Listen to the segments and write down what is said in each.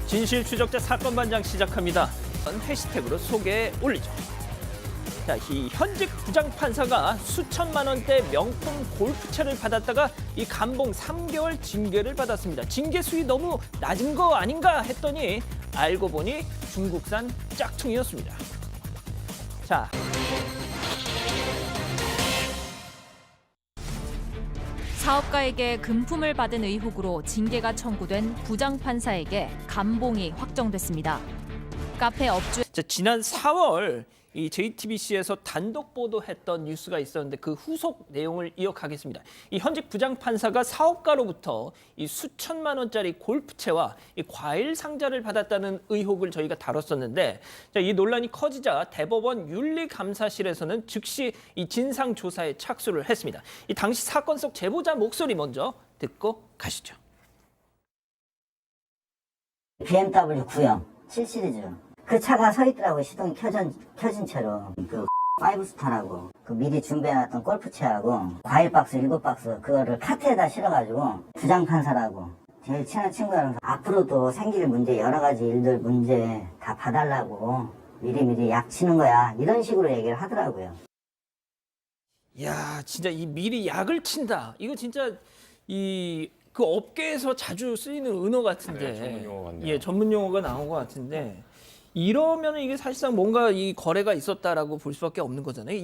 진실 추적자 사건 반장 시작합니다. 해시태그로 소개해 올리죠. 자, 이 현직 부장판사가 수천만 원대 명품 골프채를 받았다가 이 감봉 3개월 징계를 받았습니다. 징계 수위 너무 낮은 거 아닌가 했더니 알고 보니 중국산 짝퉁이었습니다. 자, 사업가에게 금품을 받은 의혹으로 징계가 청구된 부장판사에게 감봉이 확정됐습니다. 카페 업주 지난 4월 이 JTBC에서 단독 보도했던 뉴스가 있었는데 그 후속 내용을 이어가겠습니다. 이 현직 부장판사가 사업가로부터 이 수천만 원짜리 골프채와 이 과일 상자를 받았다는 의혹을 저희가 다뤘었는데, 자, 이 논란이 커지자 대법원 윤리감사실에서는 즉시 이 진상 조사에 착수를 했습니다. 이 당시 사건 속 제보자 목소리 먼저 듣고 가시죠. BMW 9형 7시리즈 그 차가 서 있더라고요. 시동이 켜진 채로. 그 5스타라고 그 미리 준비해놨던 골프채하고 과일 박스 7박스 그거를 카트에다 실어가지고 부장판사라고 제일 친한 친구랑 앞으로도 생길 문제 여러 가지 일들 문제 다 봐달라고 미리미리 약 치는 거야 이런 식으로 얘기를 하더라고요. 야, 진짜 이 미리 약을 친다. 이거 진짜 그 업계에서 자주 쓰이는 은어 같은데. 네, 전문 용어 같네요. 예, 전문 용어가 나온 것 같은데. 이러면 이게 사실상 뭔가 이 거래가 있었다라고 볼 수밖에 없는 거잖아요. 이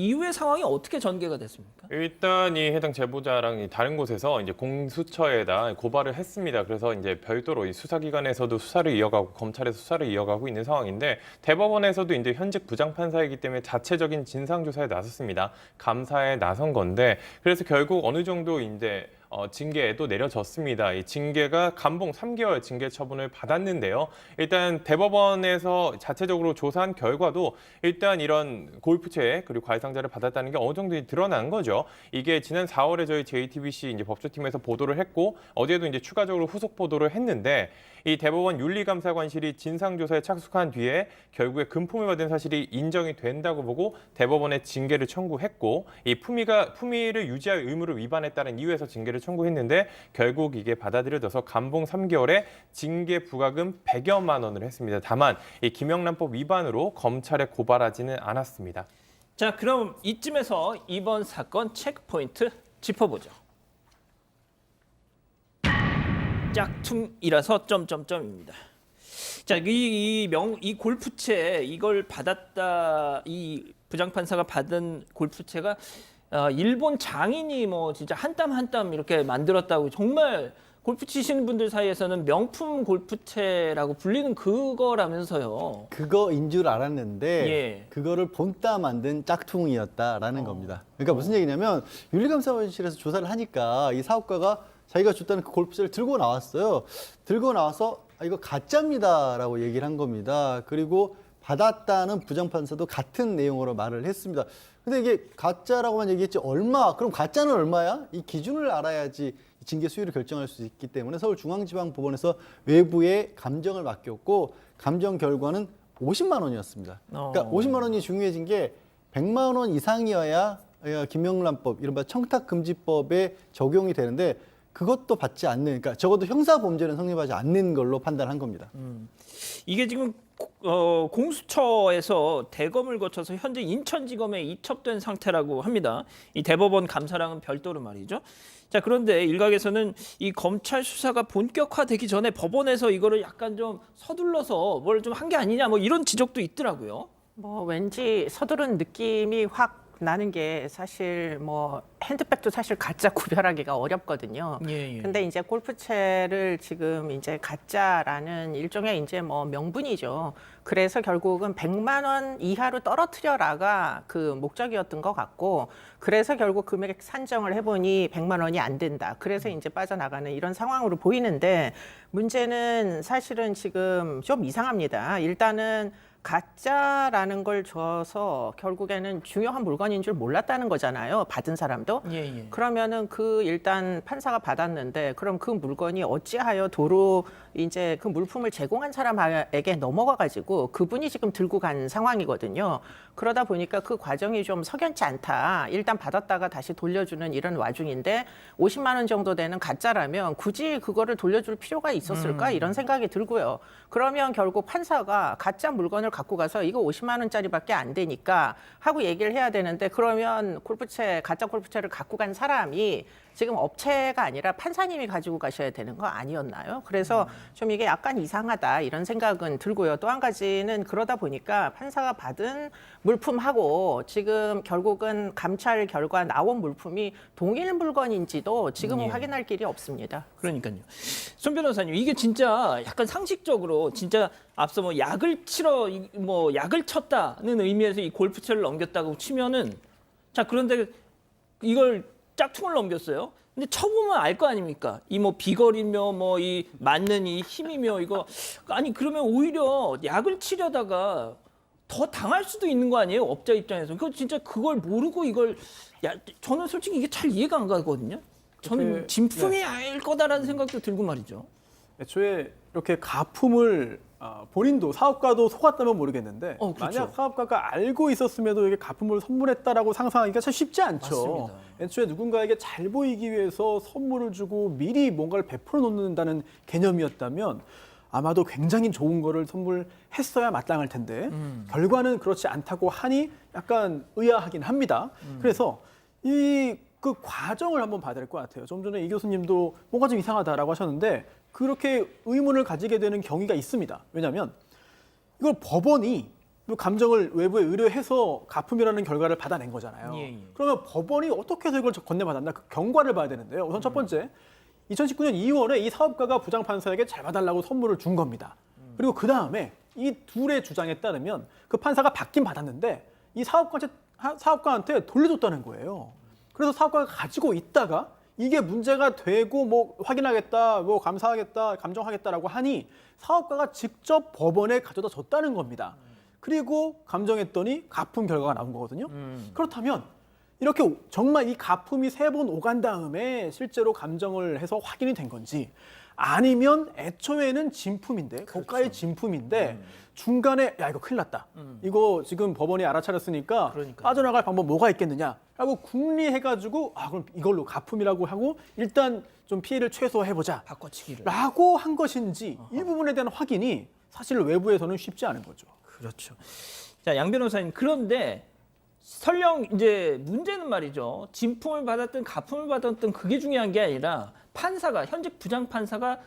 이후의 상황이 어떻게 전개가 됐습니까? 일단 이 해당 제보자랑 이 다른 곳에서 이제 공수처에다 고발을 했습니다. 그래서 이제 별도로 이 수사기관에서도 수사를 이어가고 검찰에서 수사를 이어가고 있는 상황인데, 대법원에서도 이제 현직 부장판사이기 때문에 자체적인 진상조사에 나섰습니다. 감사에 나선 건데, 그래서 결국 어느 정도 이제 징계도 내려졌습니다. 이 징계가 감봉 3개월 징계 처분을 받았는데요. 일단 대법원에서 자체적으로 조사한 결과도 일단 이런 골프채 그리고 과일 상자를 받았다는 게 어느 정도 드러난 거죠. 이게 지난 4월에 저희 JTBC 이제 법조팀에서 보도를 했고, 어제도 이제 추가적으로 후속 보도를 했는데, 이 대법원 윤리감사관실이 진상조사에 착수한 뒤에 결국에 금품을 받은 사실이 인정이 된다고 보고 대법원에 징계를 청구했고, 이 품위를 유지할 의무를 위반했다는 이유에서 징계를 청구했는데, 결국 이게 받아들여져서 감봉 3개월에 징계 부과금 100여만 원을 했습니다. 다만 이 김영란법 위반으로 검찰에 고발하지는 않았습니다. 자, 그럼 이쯤에서 이번 사건 체크포인트 짚어보죠. 짝퉁이라서 점점점입니다. 자, 이 골프채 이걸 받았다, 이 부장판사가 받은 골프채가 일본 장인이 뭐 진짜 한 땀 한 땀 이렇게 만들었다고, 정말 골프 치시는 분들 사이에서는 명품 골프채라고 불리는 그거라면서요. 그거인 줄 알았는데 예. 그거를 본따 만든 짝퉁이었다라는 겁니다. 그러니까 무슨 얘기냐면 윤리감사원실에서 조사를 하니까 이 사업가가 자기가 줬다는 그 골프채를 들고 나왔어요. 들고 나와서 이거 가짜입니다라고 얘기를 한 겁니다. 그리고 받았다는 부장판사도 같은 내용으로 말을 했습니다. 근데 이게 가짜라고만 얘기했지 얼마? 그럼 가짜는 얼마야? 이 기준을 알아야지 징계 수위를 결정할 수 있기 때문에 서울중앙지방법원에서 외부에 감정을 맡겼고, 감정 결과는 50만 원이었습니다. 그러니까 50만 원이 중요해진 게 100만 원 이상이어야 김영란법, 이른바 청탁금지법에 적용이 되는데, 그것도 받지 않는, 그러니까 적어도 형사범죄는 성립하지 않는 걸로 판단한 겁니다. 이게 지금 공수처에서 대검을 거쳐서 현재 인천지검에 이첩된 상태라고 합니다. 이 대법원 감사랑은 별도로 말이죠. 자, 그런데 일각에서는 이 검찰 수사가 본격화되기 전에 법원에서 이거를 약간 좀 서둘러서 뭘 좀 한 게 아니냐, 뭐 이런 지적도 있더라고요. 뭐 왠지 서두른 느낌이 확 나는 게, 사실 뭐 핸드백도 사실 가짜 구별하기가 어렵거든요. 예, 예. 근데 이제 골프채를 지금 이제 가짜라는 일종의 이제 뭐 명분이죠. 그래서 결국은 100만 원 이하로 떨어뜨려라가 그 목적이었던 것 같고, 그래서 결국 금액 산정을 해보니 100만 원이 안 된다. 그래서 이제 빠져나가는 이런 상황으로 보이는데, 문제는 사실은 지금 좀 이상합니다. 일단은 가짜라는 걸 줘서 결국에는 중요한 물건인 줄 몰랐다는 거잖아요. 받은 사람도. 예. 그러면은 그 일단 판사가 받았는데 그럼 그 물건이 어찌하여 도로 이제 그 물품을 제공한 사람에게 넘어가 가지고 그분이 지금 들고 간 상황이거든요. 그러다 보니까 그 과정이 좀 석연치 않다. 일단 받았다가 다시 돌려주는 이런 와중인데 50만 원 정도 되는 가짜라면 굳이 그거를 돌려줄 필요가 있었을까 이런 생각이 들고요. 그러면 결국 판사가 가짜 물건을 갖고 가서 이거 50만 원짜리밖에 안 되니까 하고 얘기를 해야 되는데 그러면 가짜 골프채를 갖고 간 사람이 지금 업체가 아니라 판사님이 가지고 가셔야 되는 거 아니었나요? 그래서 좀 이게 약간 이상하다 이런 생각은 들고요. 또 한 가지는 그러다 보니까 판사가 받은 물품하고 지금 결국은 감찰 결과 나온 물품이 동일 물건인지도 지금은 확인할 길이 없습니다. 그러니까요. 손 변호사님, 이게 진짜 약간 상식적으로 진짜 앞서 뭐 약을 쳤다는 의미에서 이 골프채를 넘겼다고 치면은 자, 그런데 이걸 짝퉁을 넘겼어요. 근데 쳐보면 알 거 아닙니까? 이 뭐 비거리며 뭐 이 맞는 이 힘이며 이거 아니 그러면 오히려 약을 치려다가 더 당할 수도 있는 거 아니에요? 업자 입장에서. 그 진짜 그걸 모르고 이걸 저는 솔직히 이게 잘 이해가 안 가거든요. 저는 진품이 아닐 거다라는 생각도 들고 말이죠. 애초에 이렇게 가품을 본인도 사업가도 속았다면 모르겠는데 그렇죠. 만약 사업가가 알고 있었음에도 이게 가품을 선물했다라고 상상하기가 참 쉽지 않죠. 맞습니다. 애초에 누군가에게 잘 보이기 위해서 선물을 주고 미리 뭔가를 베풀어 놓는다는 개념이었다면 아마도 굉장히 좋은 거를 선물했어야 마땅할 텐데 결과는 그렇지 않다고 하니 약간 의아하긴 합니다. 그래서 그 과정을 한번 봐야 될 것 같아요. 좀 전에 이 교수님도 뭔가 좀 이상하다라고 하셨는데 그렇게 의문을 가지게 되는 경위가 있습니다. 왜냐하면 이걸 법원이 감정을 외부에 의뢰해서 가품이라는 결과를 받아낸 거잖아요. 예. 그러면 법원이 어떻게 해서 이걸 건네받았나 그 경과를 봐야 되는데요. 우선 첫 번째, 2019년 2월에 이 사업가가 부장판사에게 잘 봐달라고 선물을 준 겁니다. 그리고 그 다음에 이 둘의 주장에 따르면 그 판사가 받긴 받았는데 이 사업가한테 돌려줬다는 거예요. 그래서 사업가가 가지고 있다가 이게 문제가 되고 뭐 확인하겠다, 뭐 감사하겠다, 감정하겠다라고 하니 사업가가 직접 법원에 가져다 줬다는 겁니다. 그리고 감정했더니 가품 결과가 나온 거거든요. 그렇다면 이렇게 정말 이 가품이 3번 오간 다음에 실제로 감정을 해서 확인이 된 건지 아니면 애초에는 진품인데 고가의 진품인데 중간에 야 이거 큰일 났다. 이거 지금 법원이 알아차렸으니까 그러니까요. 빠져나갈 방법 뭐가 있겠느냐라고 궁리해가지고 그럼 이걸로 가품이라고 하고 일단 좀 피해를 최소화해보자 바꿔치기를. 라고 한 것인지 이 부분에 대한 확인이 사실 외부에서는 쉽지 않은 거죠. 그렇죠. 자, 양 변호사님, 그런데 설령 이제 문제는 말이죠. 진품을 받았든 가품을 받았든 그게 중요한 게 아니라 현직 부장 판사가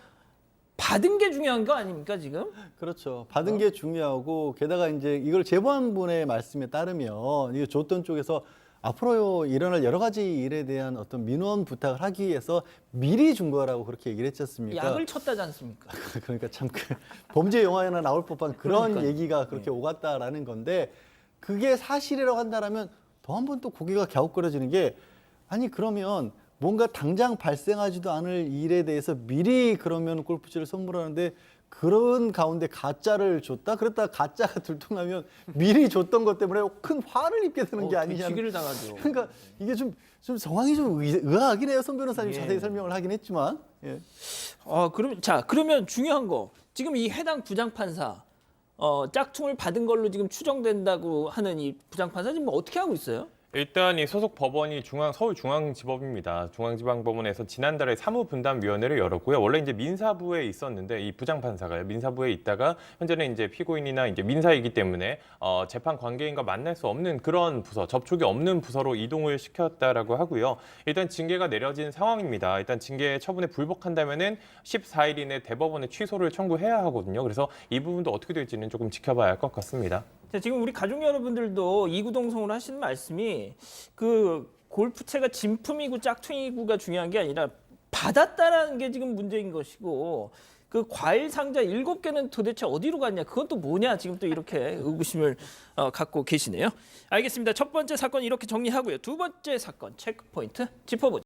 받은 게 중요한 거 아닙니까 지금? 그렇죠. 받은 게 중요하고 게다가 이제 이걸 제보한 분의 말씀에 따르면 이게 줬던 쪽에서 앞으로 일어날 여러 가지 일에 대한 어떤 민원 부탁을 하기 위해서 미리 준 거라고 그렇게 얘기를 했지 않습니까? 약을 쳤다지 않습니까? 그러니까 참 범죄 영화에나 나올 법한 그런 그러니까요. 얘기가 그렇게 오갔다라는 건데 그게 사실이라고 한다라면 더 한 번 또 고개가 갸웃거려지는 게 아니 그러면 뭔가 당장 발생하지도 않을 일에 대해서 미리 그러면 골프채를 선물하는데 그런 가운데 가짜를 줬다? 그랬다가 가짜가 들통나면 미리 줬던 것 때문에 큰 화를 입게 되는 게 아니냐. 되치기를 당하죠. 그러니까 이게 좀 상황이 좀 의아하긴 해요. 손 변호사님 예. 자세히 설명을 하긴 했지만. 예. 그러면 중요한 거 지금 이 해당 부장 판사 짝퉁을 받은 걸로 지금 추정된다고 하는 이 부장 판사 지금 어떻게 하고 있어요? 일단 이 소속 법원이 서울중앙지법입니다. 중앙지방법원에서 지난달에 사무분담위원회를 열었고요. 원래 이제 민사부에 있었는데 이 부장판사가요. 민사부에 있다가 현재는 이제 피고인이나 이제 민사이기 때문에 재판 관계인과 만날 수 없는 그런 부서, 접촉이 없는 부서로 이동을 시켰다라고 하고요. 일단 징계가 내려진 상황입니다. 일단 징계 처분에 불복한다면은 14일 이내 대법원에 취소를 청구해야 하거든요. 그래서 이 부분도 어떻게 될지는 조금 지켜봐야 할 것 같습니다. 자, 지금 우리 가족 여러분들도 이구동성으로 하시는 말씀이 그 골프채가 진품이고 짝퉁이고가 중요한 게 아니라 받았다라는 게 지금 문제인 것이고 그 과일 상자 7개는 도대체 어디로 갔냐 그건 또 뭐냐 지금 또 이렇게 의구심을 갖고 계시네요. 알겠습니다. 첫 번째 사건 이렇게 정리하고요. 두 번째 사건 체크포인트 짚어보죠.